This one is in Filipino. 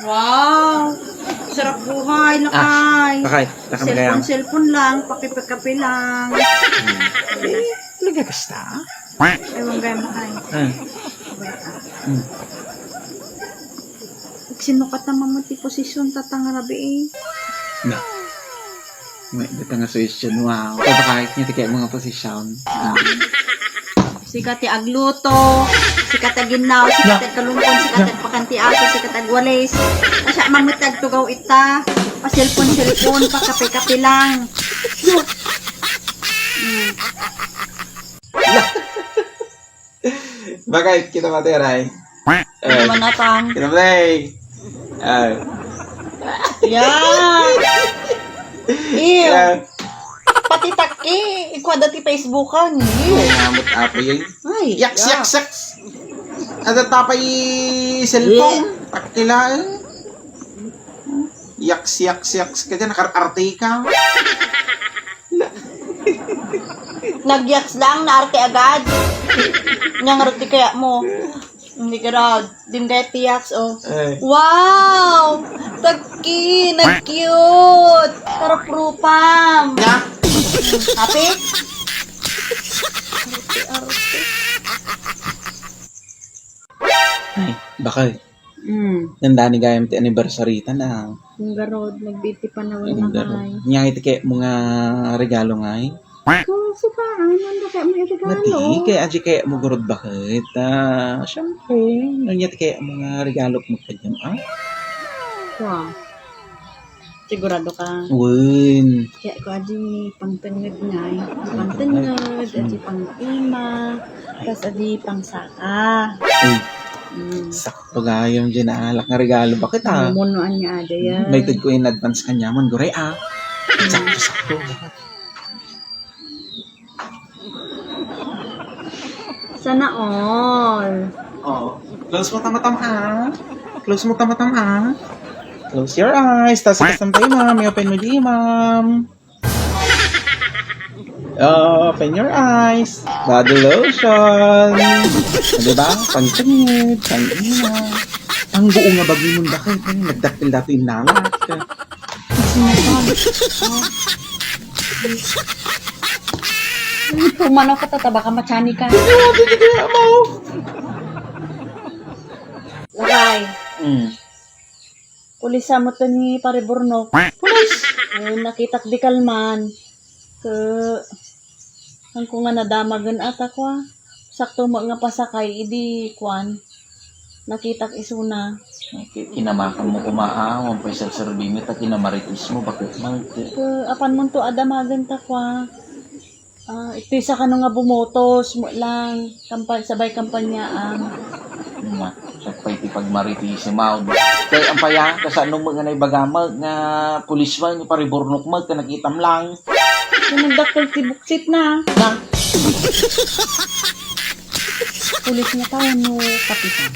Wow! Sarap buhay, lakay. Bakit? Takam kaya. Cellphone lang, pakipagkape lang. Talaga basta? Ewan gaya mo kayo. Hmm. Sinukat naman mo ti posisyon tatangarabi eh. Na. May dito nga suggestion. Wow. Kaya kahit niya tikay mga posisyon. Sikat ti agluto, sikat ti ginaw, sikat ti kalungkon, sikat ti pakanti aso, sikat ti agwales. Asya mamutag tugaw ita. Pa cellphone, pa kape-kape lang. Bakit kita materay? Ano man natang? Kita matay. Yan! Ew! Pati taki, ikwada ti Facebookan. Namot apo yun. Ay, Yaks, yaks, yaks. Ada tapay cellphone. Takila. Yaks, yaks, yaks. Kaya nakar-arte ka. Nagyaks lang, naarte agad. Nangarati kaya mo. Hindi ka raw. Din kaya tiyaks, oh. Wow! Taki! Nag-cute! Tarap-rupam! Nga. Happy? Ay, bakit? Ganda ni gayam ti anniversary ta na. Yung garod, nagbiti pa na wala kay. Nya iti kay mga regalo ngay. Kung sukaan, nanda kaya mo Mati regalo. kay aji kay mo gurod bakit? Syempre, nya ti kay mga regalo mo kanyang Wow. Sigurado ka. Win. Kaya ko aji pangtenged ngay. Pangtenged, aji pang-ima, tas aji pang-saka. Uy, sakto gayam dyan alak nga regalo. Bakit Munuan niya ada yan. May tid ko in advance kanya man gore Sakto, sakto. Sana all. Oh, close mo tama-tama Close mo tama-tama Close your eyes. Tapos kasam tayo, ma'am. I-open mo di, ma'am. Open your eyes. Body lotion. Diba? Pang-tingid. Pang-ina. Ang buo nga bagay mong bakit. Nagdaktil-dato yung nalat. Pumanaw ka tataba ka, machani ka. Hindi kaya mo. Lakay. Pulisa mo to ni Paribornok. Pulis! Nakitak di kalman. Ang ko nga nadamagan ata ko. Sakto mo nga pasakay, idi kwan. Nakitak isuna. Kinamakan mo kumaawan pa isang sarbimit at kinamaritis mo. Bakit mag... Apan mo to adamagan ta kwa. Ito isa ka nga bumotos mo lang. Sabay kampanya ang... Sa pa'y pagmaritis mo. Kaya ang paya, kasi anong mga naibagamag nga pulis mo, yung pariburnok mo, ka nakitam lang. Yung nagdakol si Buksit na. Pulis na tayo no kapitan.